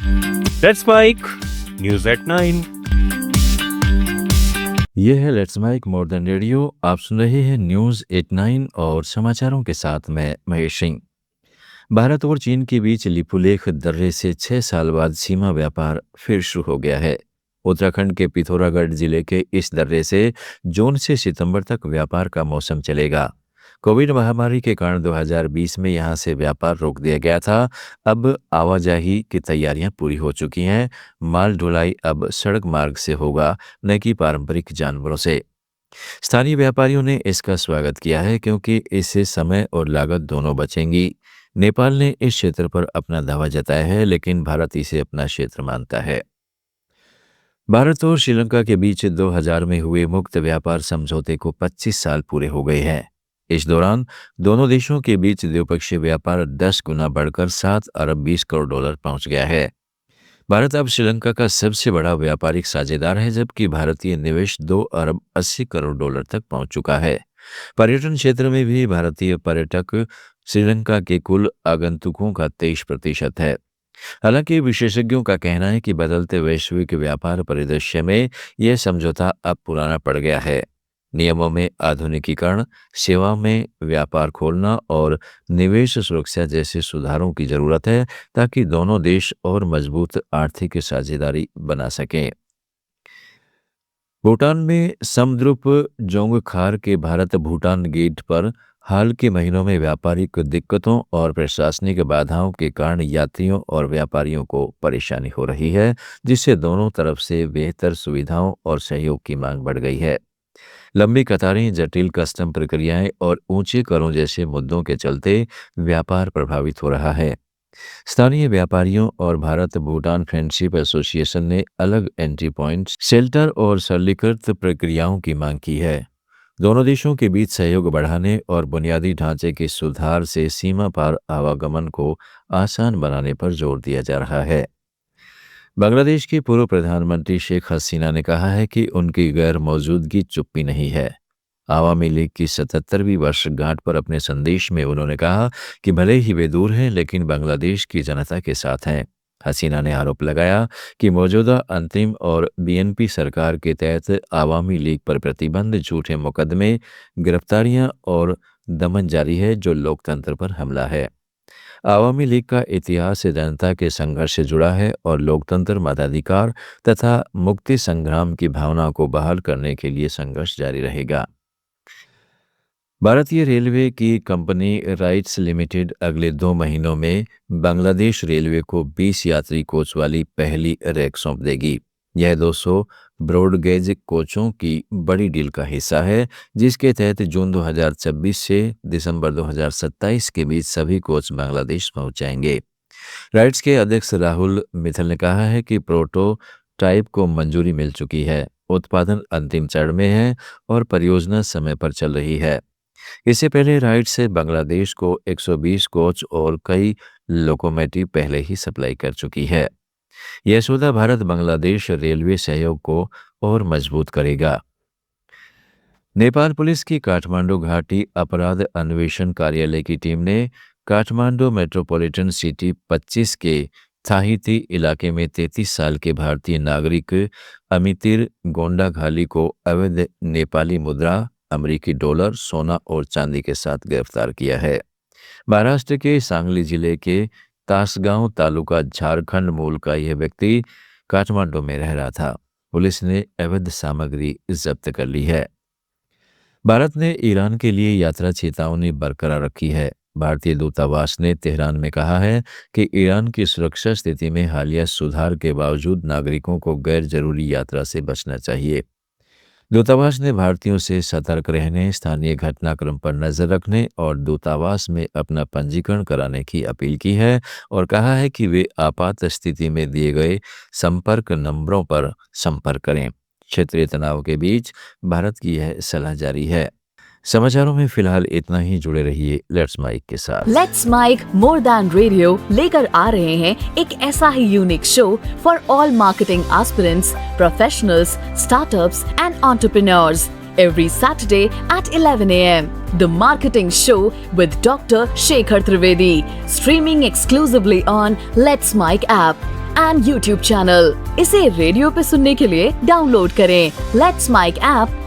Let's mic news at 9। ये है let's mic more than radio. आप सुन रहे हैं न्यूज़ 89 और समाचारों के साथ मैं महेश सिंह। भारत और चीन के बीच लिपुलेख दर्रे से 6 साल बाद सीमा व्यापार फिर शुरू हो गया है। उत्तराखंड के पिथौरागढ़ जिले के इस दर्रे से जून से सितंबर तक व्यापार का मौसम चलेगा। कोविड महामारी के कारण 2020 में यहां से व्यापार रोक दिया गया था। अब आवाजाही की तैयारियां पूरी हो चुकी हैं। माल ढुलाई अब सड़क मार्ग से होगा, न कि पारंपरिक जानवरों से। स्थानीय व्यापारियों ने इसका स्वागत किया है क्योंकि इससे समय और लागत दोनों बचेंगी। नेपाल ने इस क्षेत्र पर अपना दावा जताया है, लेकिन भारत इसे अपना क्षेत्र मानता है। भारत और श्रीलंका के बीच 2000 में हुए मुक्त व्यापार समझौते को 25 साल पूरे हो गए हैं। इस दौरान दोनों देशों के बीच द्विपक्षीय व्यापार 10 गुना बढ़कर 7 अरब 20 करोड़ डॉलर पहुंच गया है। भारत अब श्रीलंका का सबसे बड़ा व्यापारिक साझेदार है, जबकि भारतीय निवेश 2 अरब 80 करोड़ डॉलर तक पहुंच चुका है। पर्यटन क्षेत्र में भी भारतीय पर्यटक श्रीलंका के कुल आगंतुकों का 23% है। हालांकि विशेषज्ञों का कहना है कि बदलते वैश्विक व्यापार परिदृश्य में यह समझौता अब पुराना पड़ गया है। नियमों में आधुनिकीकरण, सेवा में व्यापार खोलना और निवेश सुरक्षा जैसे सुधारों की जरूरत है, ताकि दोनों देश और मजबूत आर्थिक साझेदारी बना सकें। भूटान में समद्रुप जोंगखार के भारत भूटान गेट पर हाल के महीनों में व्यापारिक दिक्कतों और प्रशासनिक बाधाओं के कारण यात्रियों और व्यापारियों को परेशानी हो रही है, जिससे दोनों तरफ से बेहतर सुविधाओं और सहयोग की मांग बढ़ गई है। लंबी कतारें, जटिल कस्टम प्रक्रियाएं और ऊंचे करों जैसे मुद्दों के चलते व्यापार प्रभावित हो रहा है। स्थानीय व्यापारियों और भारत भूटान फ्रेंडशिप एसोसिएशन ने अलग एंट्री पॉइंट, शेल्टर और सरलीकृत प्रक्रियाओं की मांग की है। दोनों देशों के बीच सहयोग बढ़ाने और बुनियादी ढांचे के सुधार से सीमा पार आवागमन को आसान बनाने पर जोर दिया जा रहा है। बांग्लादेश की पूर्व प्रधानमंत्री शेख हसीना ने कहा है कि उनकी गैर मौजूदगी चुप्पी नहीं है। आवामी लीग की 77वीं वर्षगांठ पर अपने संदेश में उन्होंने कहा कि भले ही वे दूर हैं, लेकिन बांग्लादेश की जनता के साथ हैं। हसीना ने आरोप लगाया कि मौजूदा अंतरिम और बीएनपी सरकार के तहत आवामी लीग पर प्रतिबंध, झूठे मुकदमे, गिरफ्तारियां और दमन जारी है, जो लोकतंत्र पर हमला है। आवामी लीग का इतिहास जनता के संघर्ष से जुड़ा है और लोकतंत्र, मताधिकार तथा मुक्ति संग्राम की भावना को बहाल करने के लिए संघर्ष जारी रहेगा। भारतीय रेलवे की कंपनी राइट्स लिमिटेड अगले 2 महीनों में बांग्लादेश रेलवे को 20 यात्री कोच वाली पहली रैक सौंप देगी। यह 200 ब्रॉडगेज कोचों की बड़ी डील का हिस्सा है, जिसके तहत जून 2026 से दिसंबर 2027 के बीच सभी कोच बांग्लादेश पहुंच जाएंगे। राइट्स के अध्यक्ष राहुल मित्तल ने कहा है कि प्रोटोटाइप को मंजूरी मिल चुकी है, उत्पादन अंतिम चरण में है और परियोजना समय पर चल रही है। इससे पहले राइट्स से बांग्लादेश को 120 कोच और कई लोकोमोटिव पहले ही सप्लाई कर चुकी है। यह सौदा भारत बांग्लादेश रेलवे सहयोग को और मजबूत करेगा। नेपाल पुलिस की काठमांडू घाटी अपराध अन्वेषण कार्यालय की टीम ने काठमांडू मेट्रोपॉलिटन सिटी 25 के थाहिती इलाके में 33 साल के भारतीय नागरिक अमितिर गोंडाघाली को अवैध नेपाली मुद्रा, अमेरिकी डॉलर, सोना और चांदी के साथ गिरफ्तार किया है। महाराष्ट्र के सांगली जिले के तासगांव तालुका झारखंड मूल का यह व्यक्ति काठमांडू में रह रहा था। पुलिस ने अवैध सामग्री जब्त कर ली है। भारत ने ईरान के लिए यात्रा चेतावनी बरकरार रखी है। भारतीय दूतावास ने तेहरान में कहा है कि ईरान की सुरक्षा स्थिति में हालिया सुधार के बावजूद नागरिकों को गैर जरूरी यात्रा से बचना चाहिए। दूतावास ने भारतीयों से सतर्क रहने, स्थानीय घटनाक्रम पर नजर रखने और दूतावास में अपना पंजीकरण कराने की अपील की है और कहा है कि वे आपात स्थिति में दिए गए संपर्क नंबरों पर संपर्क करें। क्षेत्रीय तनाव के बीच भारत की यह सलाह जारी है। समाचारों में फिलहाल इतना ही। जुड़े रहिए लेट्स माइक के साथ। Let's mic more than radio लेकर आ रहे हैं एक ऐसा ही unique show for all marketing aspirants, professionals, startups and entrepreneurs every Saturday at 11 a.m. The Marketing Show with Dr. Shekhar Trivedi, streaming exclusively on Let's Mic app. And YouTube channel. इसे radio पे सुनने के लिए download करें let's mic app